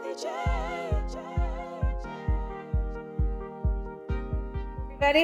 Everybody,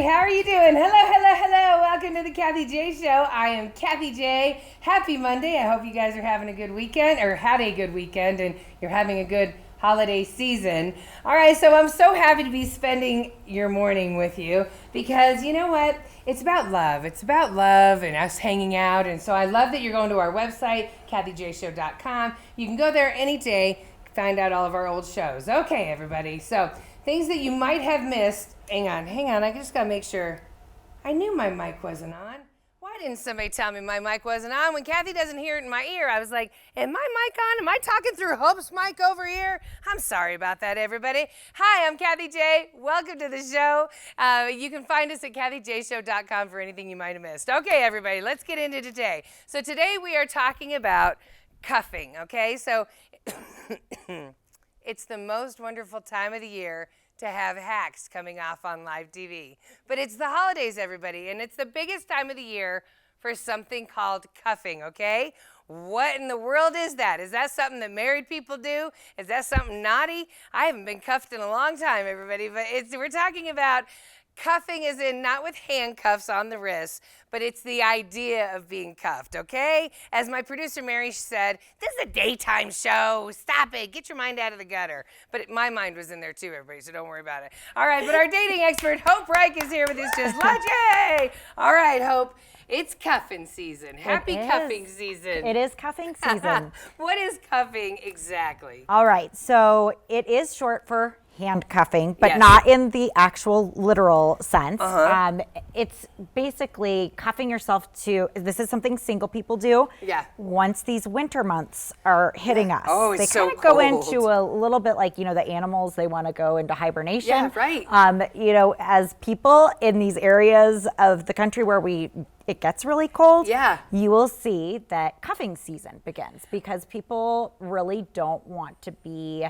how are you doing? Hello. Welcome to the Kathy J Show. I am Kathy J. Happy Monday. I hope you guys are having a good weekend, or had a good weekend, and you're having a good holiday season. All right, so I'm so happy to be spending your morning with you because you know what? It's about love. It's about love and us hanging out. And so I love that you're going to our website, kathyjshow.com. You can go there any day, find out all of our old shows. Okay, everybody. So things that you might have missed. Hang on. I just got to make sure. I knew my mic wasn't on. Why didn't somebody tell me my mic wasn't on? When Kathy doesn't hear it in my ear, I was like, am my mic on? Am I talking through Hope's mic over here? I'm sorry about that, everybody. Hi, I'm Kathy J. Welcome to the show. You can find us at kathyjshow.com for anything you might have missed. Okay, everybody, let's get into today. So today we are talking about cuffing, okay? So it's the most wonderful time of the year to have hacks coming off on live TV. But it's the holidays, everybody, and it's the biggest time of the year for something called cuffing, okay? What in the world is that? Is that something that married people do? Is that something naughty? I haven't been cuffed in a long time, everybody, but we're talking about cuffing as in not with handcuffs on the wrist, but it's the idea of being cuffed, okay? As my producer Mary said, this is a daytime show. Stop it. Get your mind out of the gutter. But my mind was in there too, everybody, so don't worry about it. All right, but our dating expert, Hope Rike, is here with us just lunch. Yay! All right, Hope. It's cuffing season. Happy cuffing season. It is cuffing season. What is cuffing exactly? All right, so it is short for handcuffing, but Yes. not in the actual literal sense. Uh-huh. It's basically cuffing yourself to, this is something single people do. Yeah. Once these winter months are hitting us. Oh, it's they so kind of go cold. into a little bit like, the animals, they want to go into hibernation. Yeah, right. As people in these areas of the country where it gets really cold, Yeah. you will see that cuffing season begins because people really don't want to be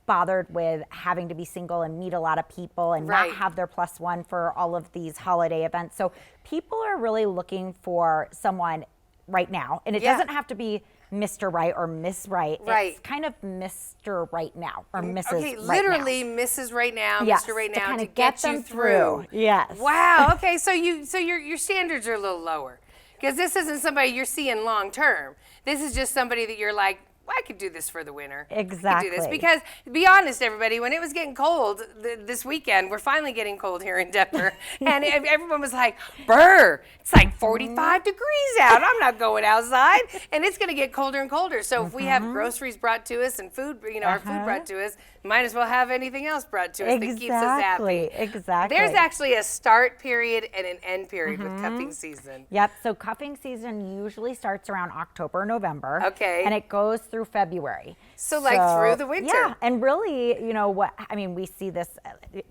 bothered with having to be single and meet a lot of people and Right. not have their plus one for all of these holiday events. So people are really looking for someone right now, and it Yeah. doesn't have to be Mr. Right or Miss Right. Right. It's kind of Mr. Right now or Mrs. Okay, Right literally now. Mrs. Right Now, Yes, Mr. Right to Now kinda to get you them through. Yes. Wow. Okay, so your standards are a little lower because this isn't somebody you're seeing long term. This is just somebody that you're like, well, I could do this for the winter. I could do this Exactly. because, to be honest, everybody, when it was getting cold this weekend, we're finally getting cold here in Denver, and everyone was like, "Brr, it's like 45 degrees out. I'm not going outside," and it's going to get colder and colder. So if we have groceries brought to us and food, our food brought to us, might as well have anything else brought to us that keeps us happy. Exactly. There's actually a start period and an end period with cuffing season. Yep. So cuffing season usually starts around October, November. Okay. And it goes through February. So, like, through the winter. Yeah. And really, we see this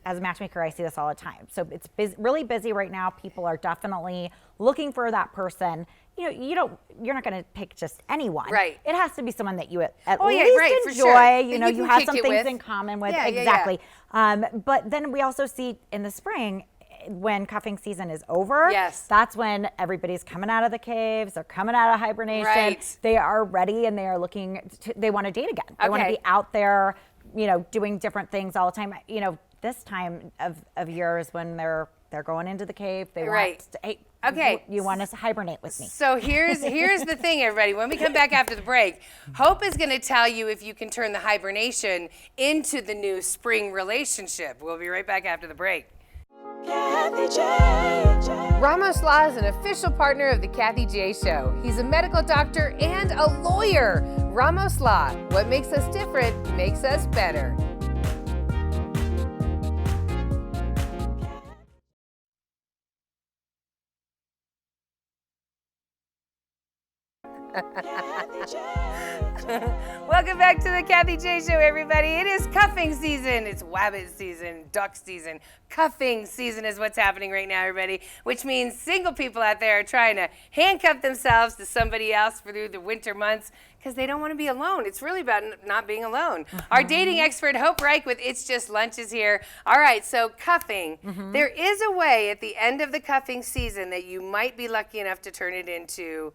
as a matchmaker. I see this all the time. So it's really busy right now. People are definitely looking for that person. You're not going to pick just anyone. Right. It has to be someone that you at Yeah, least right, for enjoy. sure. That You you have can some kick it things with. in common with. Yeah, yeah, yeah. Exactly. But then we also see in the spring, when cuffing season is over, Yes. that's when everybody's coming out of the caves, they're coming out of hibernation, Right. they are ready and they are they want to date again. They want to Okay. be out there, doing different things all the time. This time of year is when they're going into the cave. They Right. want to, hey, Okay. you want to hibernate with me. So here's the thing, everybody. When we come back after the break, Hope is going to tell you if you can turn the hibernation into the new spring relationship. We'll be right back after the break. Ramos Law is an official partner of the Kathy J Show. He's a medical doctor and a lawyer. Ramos Law, what makes us different makes us better. Welcome back to the Kathy J Show, everybody. It is cuffing season. It's wabbit season, duck season. Cuffing season is what's happening right now, everybody, which means single people out there are trying to handcuff themselves to somebody else through the winter months because they don't want to be alone. It's really about not being alone. Our dating expert, Hope Rike, with It's Just Lunch is here. All right, so cuffing. There is a way at the end of the cuffing season that you might be lucky enough to turn it into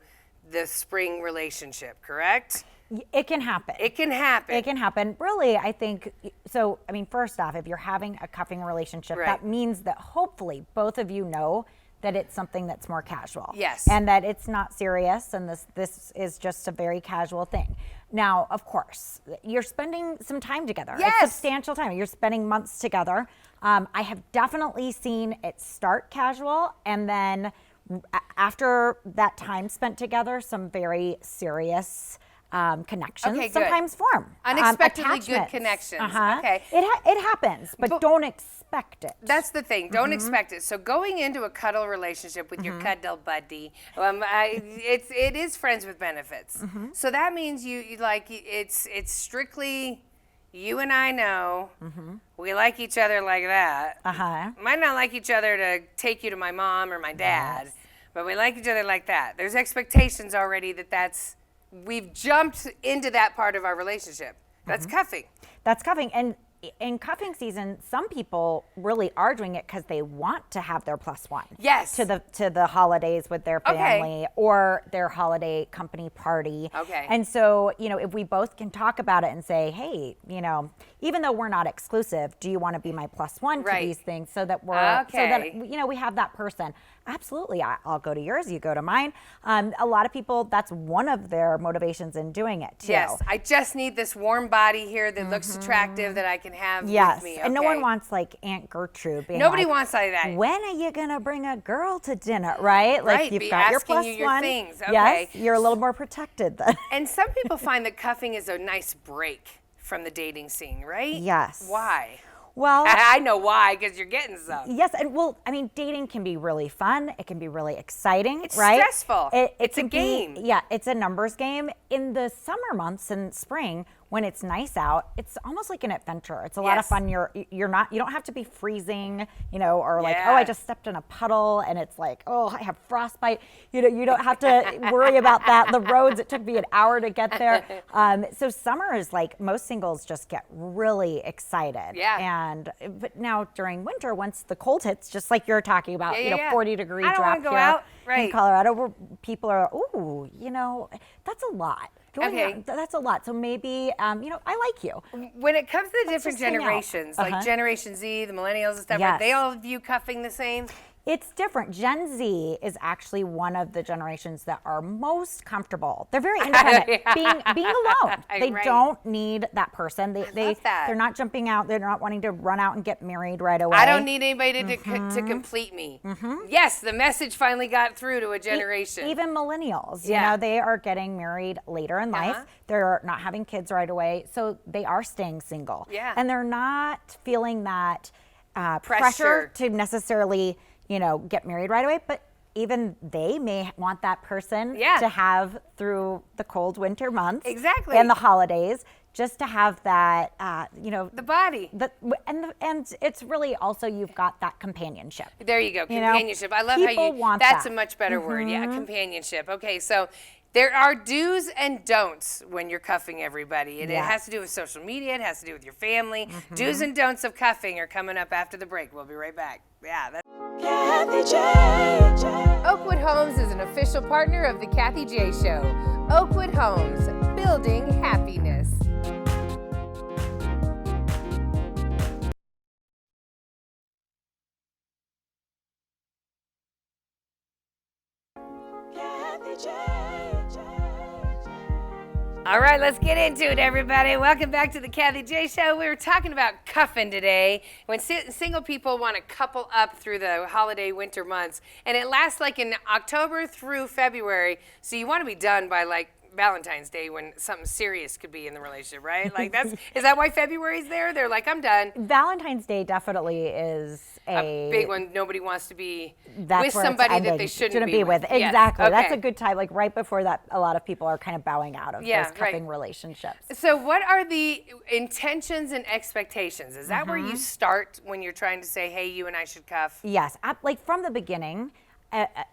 the spring relationship, correct? It can happen. It can happen. It can happen. Really, I think, so, I mean, first off, if you're having a cuffing relationship, Right. that means that hopefully both of you know that it's something that's more casual. Yes. And that it's not serious, and this is just a very casual thing. Now, of course, you're spending some time together. Yes. It's substantial time. You're spending months together. I have definitely seen it start casual, and then after that time spent together, some very serious connections Okay, good. sometimes form. Unexpectedly good Attachments. connections. Uh-huh. Okay. It happens, but don't expect it. That's the thing. Don't expect it. So going into a cuddle relationship with your cuddle buddy, it is friends with benefits. So that means you like it's strictly you and I know we like each other like that. Might not like each other to take you to my mom or my dad, but we like each other like that. There's expectations already we've jumped into that part of our relationship. That's cuffing. That's cuffing. And in cuffing season, some people really are doing it because they want to have their +1. Yes. To the holidays with their Okay. family or their holiday company party. Okay. And so, if we both can talk about it and say, hey, even though we're not exclusive, do you want to be my +1 to Right. these things so that Okay. we have that person? Absolutely. I'll go to yours, you go to mine. A lot of people, that's one of their motivations in doing it too. Yes. I just need this warm body here that looks attractive that I can have Yes, with me. and no Okay. one wants like Aunt Gertrude being Nobody like, wants like that. when are you gonna bring a girl to dinner, right? Like Right, you've be got your asking you your +1. things, okay. Yes, you're a little more protected then. And some people find that cuffing is a nice break from the dating scene, right? Yes. Why? Well, I know why, because you're getting some. yes, and dating can be really fun. It can be really exciting, It's right? stressful. It's a can be- game. Yeah, it's a numbers game. In the summer months and spring, when it's nice out, it's almost like an adventure. It's a lot of Yes. fun. You don't have to be freezing, or like, Yeah. oh, I just stepped in a puddle and it's like, oh, I have frostbite. You don't have to worry about that. The roads, it took me an hour to get there. So summer is like most singles just get really excited. Yeah. But now during winter, once the cold hits, just like you're talking about, 40-degree I don't drop wanna go here out. Right. in Colorado, where people are, ooh, that's a lot. Okay. That's a lot. So maybe, I like you. When it comes to the Let's different just hang out. generations, like Generation Z, the millennials and stuff, Yes. they all view cuffing the same? It's different. Gen Z is actually one of the generations that are most comfortable. They're very independent, being alone. They Right. don't need that person. love that. They're not jumping out. They're not wanting to run out and get married right away. I don't need anybody to complete me. Yes, the message finally got through to a generation. Even millennials, Yeah. they are getting married later in life. They're not having kids right away, so they are staying single. Yeah. And they're not feeling that Pressure. pressure to necessarily, get married right away, but even they may want that person Yeah. to have through the cold winter months. Exactly. And the holidays, just to have that, the body. and it's really also, you've got that companionship. There you go, You know, companionship. I love how people you. want That's that. a much better word. Yeah, companionship. Okay, so there are do's and don'ts when you're cuffing everybody. And it Yes. has to do with social media. It has to do with your family. Do's and don'ts of cuffing are coming up after the break. We'll be right back. Yeah. Oakwood Homes is an official partner of the Kathy J Show. Oakwood Homes, building happiness. All right, let's get into it, everybody. Welcome back to the Kathy J Show. We were talking about cuffing today. When single people want to couple up through the holiday winter months, and it lasts like in October through February, so you want to be done by like Valentine's Day when something serious could be in the relationship, right? Like is that why February's there? They're like, I'm done. Valentine's Day definitely is A big one. Nobody wants to be that's with where it's somebody that ending. they shouldn't be with. Yes. Exactly. That's Okay. a good time. Like right before that, a lot of people are kind of bowing out of Yeah, those cuffing right. relationships. So what are the intentions and expectations? Is that where you start when you're trying to say, hey, you and I should cuff? Yes, like from the beginning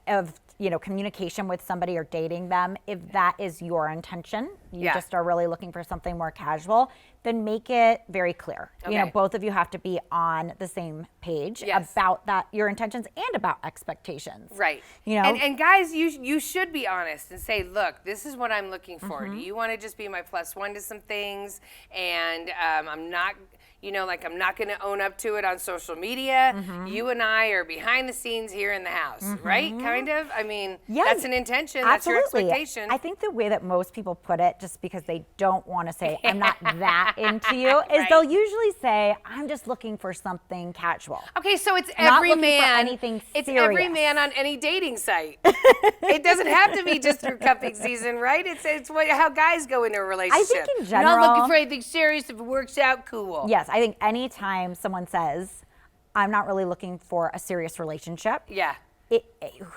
of communication with somebody or dating them, if that is your intention, you just are really looking for something more casual, then make it very clear. Okay. You know, both of you have to be on the same page about that, your intentions and about expectations. Right. You know, and guys, you should be honest and say, look, this is what I'm looking for. Do you want to just be my plus one to some things? And I'm not, you know, like I'm not going to own up to it on social media. You and I are behind the scenes here in the house, right? Kind of. I mean, that's an intention. Absolutely. That's your expectation. I think the way that most people put it, just because they don't want to say, I'm not that into you, is they'll usually say, I'm just looking for something casual. Okay, so it's Not every looking for man. anything It's serious. every man on any dating site. It doesn't have to be just through cuffing season, right? It's how guys go into a relationship. I think in general, I'm not looking for anything serious. If it works out, cool. Yes, I think anytime someone says, I'm not really looking for a serious relationship,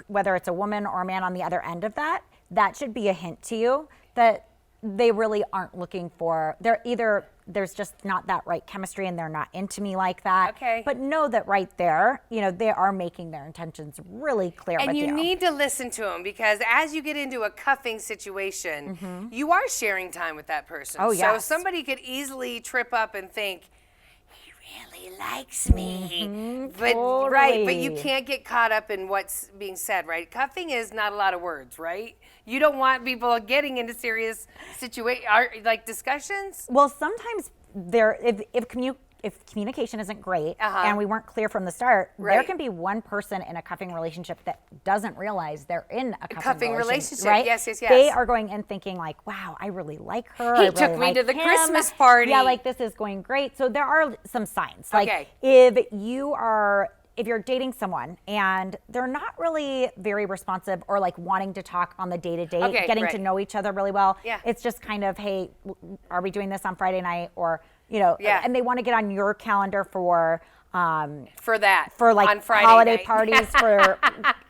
whether it's a woman or a man on the other end of that, that should be a hint to you that they really aren't looking for, there's just not that right chemistry and they're not into me like that. Okay. But know that right there, you know, they are making their intentions really clear with you. And you need to listen to them, because as you get into a cuffing situation, you are sharing time with that person. Oh, So yes. somebody could easily trip up and think, really likes me. But right, but you Totally. can't get caught up in what's being said, right? Cuffing is not a lot of words, right? You don't want people getting into serious like discussions. Well, sometimes if communication isn't great and we weren't clear from the start, there can be one person in a cuffing relationship that doesn't realize they're in a cuffing relationship. Right? Yes. They are going in thinking like, wow, I really like her. He I really took me like to the him. Christmas party. Yeah, like this is going great. So there are some signs. Like Okay. if you're dating someone and they're not really very responsive or like wanting to talk on the day-to-day, getting to know each other really well. Yeah. It's just kind of, hey, are we doing this on Friday night? Or, you know, and they want to get on your calendar for like on Friday holiday night. parties for,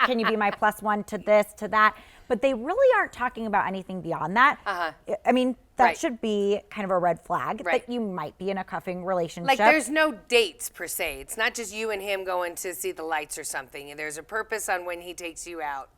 can you be my plus one to this, to that? But they really aren't talking about anything beyond that. I mean, that should be kind of a red flag that you might be in a cuffing relationship. Like there's no dates per se. It's not just you and him going to see the lights or something. There's a purpose on when he takes you out.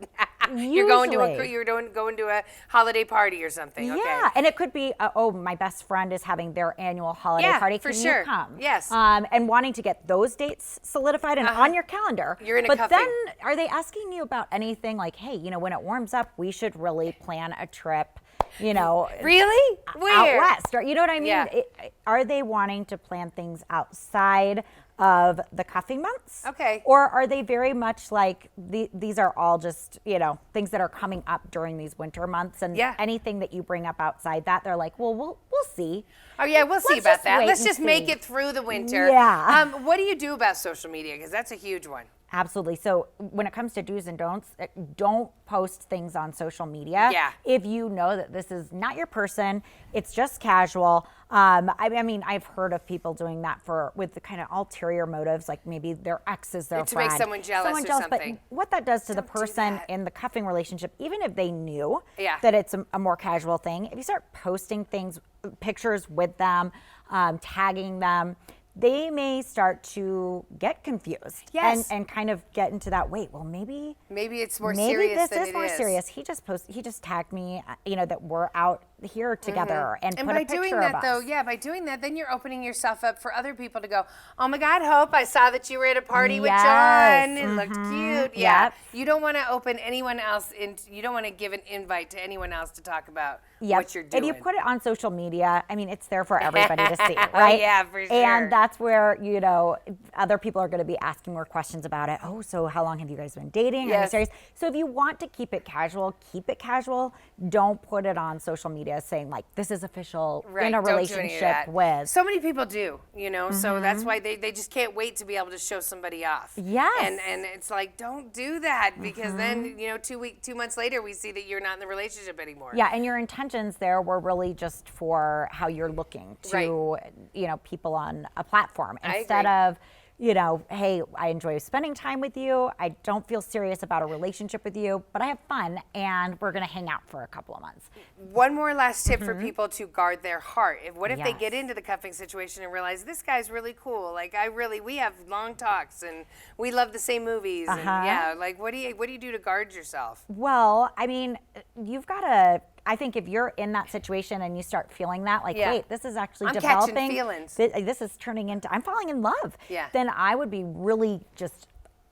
You're going to a holiday party or something. Yeah, Okay. and it could be, my best friend is having their annual holiday party. for Can sure. you come? Yes. And wanting to get those dates solidified and on your calendar. You're in a But cuffing. then, are they asking you about anything like, hey, you know, when it warms up, we should really plan a trip, you know. Really? Where? Out west. Or, you know what I mean? Yeah. Are they wanting to plan things outside of the cuffing months? Okay. Or are they very much like, these are all just, you know, things that are coming up during these winter months, and anything that you bring up outside that, they're like, well, we'll see. Oh yeah, we'll see Let's about just that. wait Let's and just make see. it through the winter. Yeah. What do you do about social media? Because that's a huge one. Absolutely. So when it comes to do's and don'ts, don't post things on social media. Yeah. If you know that this is not your person, it's just casual. I mean, I've heard of people doing that with the kind of ulterior motives, like maybe their ex is their To friend. make someone jealous or something. But what that does to the Don't do person that. in the cuffing relationship, even if they knew Yeah. that it's a more casual thing, if you start posting pictures with them, tagging them, they may start to get confused. Yes. And kind of get into that, wait, well, maybe it's more maybe serious this than is it more is. serious. He just tagged me, you know, that we're out here together and put by a picture doing of that, us. though, by doing that, then you're opening yourself up for other people to go, oh my God, Hope, I saw that you were at a party with John. It looked cute. Yeah. Yep. You don't want to open anyone else you don't want to give an invite to anyone else to talk about what you're doing. If you put it on social media, I mean, it's there for everybody to see, right? Yeah, for sure. And that's where, you know, other people are going to be asking more questions about it. Oh, so how long have you guys been dating? Are you Yes. serious? So if you want to keep it casual, keep it casual. Don't put it on social media saying like, this is official Right, in a don't do any of relationship that. with. So many people do, you know, so that's why they just can't wait to be able to show somebody off. Yes. And it's like, don't do that, because then, you know, 2 months later, we see that you're not in the relationship anymore. Yeah, and your intentions there were really just for how you're looking to, you know, people on a platform instead of, you know, hey, I enjoy spending time with you. I don't feel serious about a relationship with you, but I have fun and we're going to hang out for a couple of months. One more last tip for people to guard their heart. What if they Yes. get into the cuffing situation and realize this guy's really cool? Like we have long talks and we love the same movies. And like what do you do to guard yourself? Well, I mean, you've got to I think if you're in that situation and you start feeling that, like, wait, this is actually I'm developing. catching feelings. This is turning into, I'm falling in love. Yeah. Then I would be really just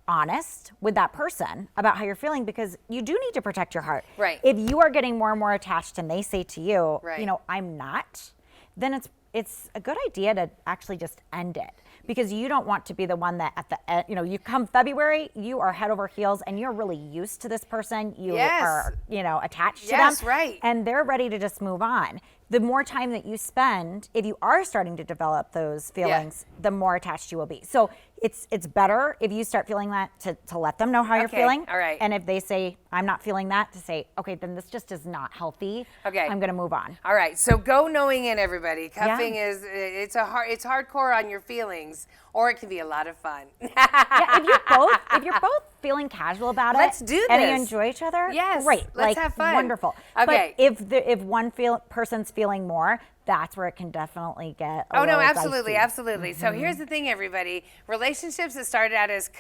honest with that person about how you're feeling, because you do need to protect your heart. Right. If you are getting more and more attached and they say to you, Right. you know, I'm not, then it's a good idea to actually just end it, because you don't want to be the one that at the end, you know, you come February, you are head over heels and you're really used to this person. You are, you know, attached to them. Yes, right. And they're ready to just move on. The more time that you spend, if you are starting to develop those feelings, the more attached you will be. So it's better if you start feeling that to let them know how you're feeling. All right. And if they say, I'm not feeling that, to say, okay, then this just is not healthy. Okay. I'm going to move on. All right. So go knowing in, everybody. Cuffing is, it's hardcore on your feelings, or it can be a lot of fun. If you're both feeling casual about it, Let's do this. and you enjoy each other, Yes, great. let's have fun. Wonderful. Okay. But if one person's feeling more, that's where it can definitely get a little absolutely, dicey. absolutely. So here's the thing, everybody. Relationships that started out as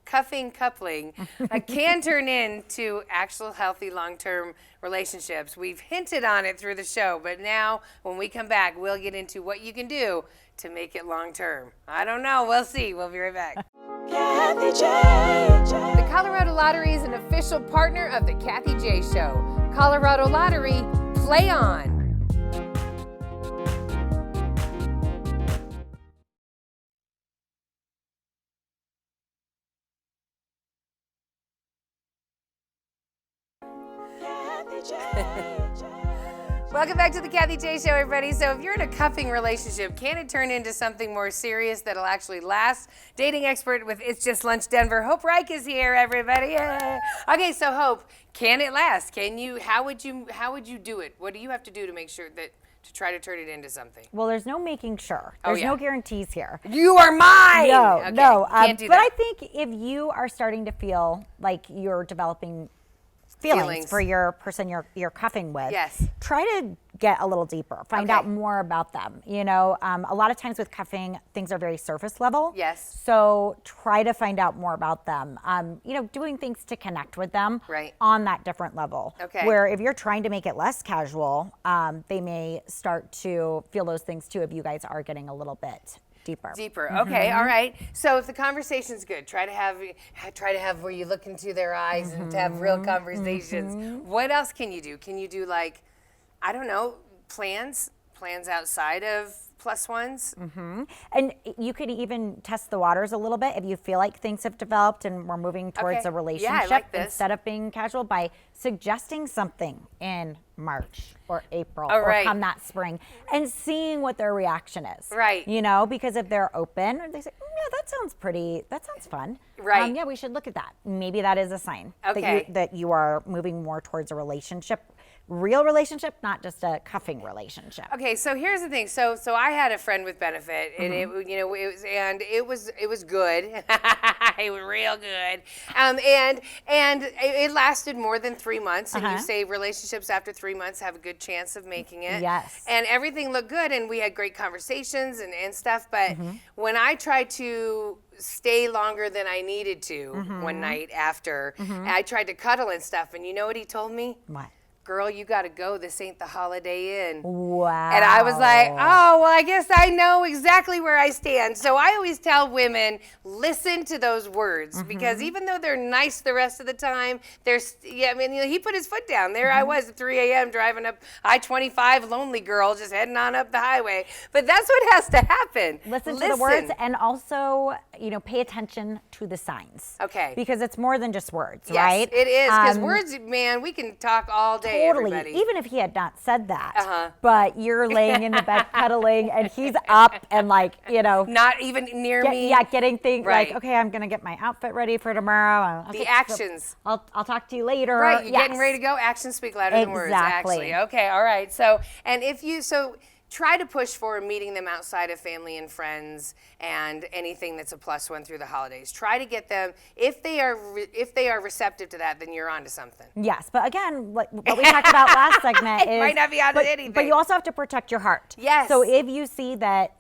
coupling can turn into actual healthy long-term relationships. We've hinted on it through the show, but now when we come back, we'll get into what you can do to make it long-term. I don't know. We'll see. We'll be right back. The Colorado Lottery is an official partner of the Kathy J Show. Colorado Lottery, play on. Welcome back to the Kathy J Show, everybody. So if you're in a cuffing relationship, can it turn into something more serious that'll actually last? Dating expert with It's Just Lunch Denver, Hope Rike is here, everybody. Yay. Okay, so Hope, can it last? Can you? How would you do it? What do you have to do to make sure that to try to turn it into something? Well, there's no making sure. There's no guarantees here. You are mine. No, okay. no. Can't do but that. I think if you are starting to feel like you're developing feelings for your person you're cuffing with, yes, try to get a little deeper, find out more about them. You know, a lot of times with cuffing, things are very surface level. Yes. So try to find out more about them. You know, doing things to connect with them on that different level. Okay. Where if you're trying to make it less casual, they may start to feel those things too if you guys are getting a little bit deeper. Okay. All right. So if the conversation's good, try to have where you look into their eyes and to have real conversations. What else can you do? Can you do, like, I don't know, plans outside of plus ones? And you could even test the waters a little bit if you feel like things have developed and we're moving towards a relationship, I like this. instead of being casual, by suggesting something in March or April Oh, or right. come that spring and seeing what their reaction is. Right. You know, because if they're open, they say, yeah, that sounds fun. Right. Yeah, we should look at that. Maybe that is a sign Okay. that you are moving more towards a relationship, real relationship, not just a cuffing relationship. Okay, so here's the thing. So I had a friend with benefit, and it was good. It was real good. And it lasted more than 3 months. And you say relationships after 3 months have a good chance of making it. Yes. And everything looked good, and we had great conversations and stuff. But when I tried to stay longer than I needed to one night after, I tried to cuddle and stuff, and you know what he told me? What? Girl, you got to go. This ain't the Holiday Inn. Wow. And I was like, oh, well, I guess I know exactly where I stand. So I always tell women, listen to those words, because even though they're nice the rest of the time, he put his foot down. There I was at 3 a.m. driving up I-25, lonely girl, just heading on up the highway. But that's what has to happen. Listen to the words, and also, pay attention to the signs. Okay. Because it's more than just words, Yes, right? it is. Because words, man, we can talk all day. Totally. Everybody. Even if he had not said that, but you're laying in the bed cuddling, and he's up and not even near me. Yeah, getting things Right. like, okay, I'm gonna get my outfit ready for tomorrow. The actions. I'll talk to you later. Right, you're getting ready to go. Actions speak louder than words. Exactly. Actually. Okay. All right. So, try to push for meeting them outside of family and friends and anything that's a +1 through the holidays. Try to get them, if they are receptive to that, then you're onto something. Yes, but again, what we talked about last segment is might not be onto anything. But you also have to protect your heart. Yes. So if you see that,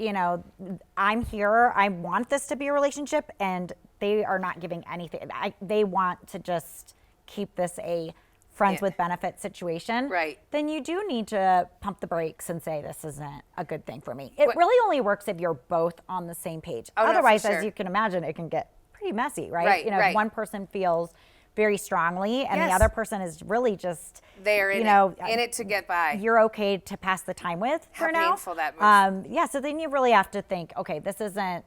I'm here, I want this to be a relationship, and they are not giving anything, they want to just keep this a friends with benefit situation, Right. then you do need to pump the brakes and say, this isn't a good thing for me. It really only works if you're both on the same page. Oh, no, for Otherwise, sure. as you can imagine, it can get pretty messy, right? Right, You know, right. if one person feels very strongly and the Yes. other person is really just, They're in it to get by. you're okay to pass the time with How for now. painful that must- Yeah, so then you really have to think, okay, this isn't,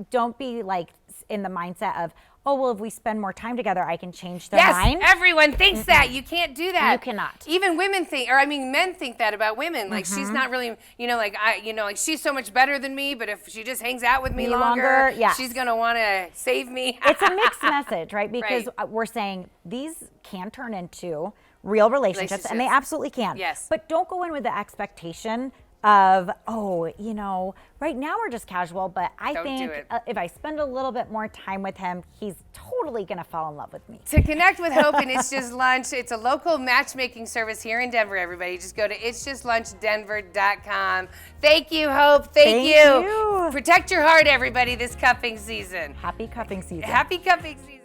don't be like in the mindset of, oh, well, if we spend more time together, I can change their Yes, mind. everyone thinks that. You can't do that. You cannot. Even women think, or I mean, men think that about women. Like she's not really, like she's so much better than me. But if she just hangs out with me longer, yes. she's gonna want to save me. It's a mixed message, right? Because Right. we're saying these can turn into real relationships, and they absolutely can. Yes. But don't go in with the expectation of, oh, right now we're just casual, but I Don't think do it. if I spend a little bit more time with him, he's totally going to fall in love with me. To connect with Hope and It's Just Lunch, it's a local matchmaking service here in Denver, everybody. Just go to itsjustlunchdenver.com. Thank you, Hope. Thank you. you. Protect your heart, everybody, this cuffing season. Happy cuffing season. Happy cuffing season.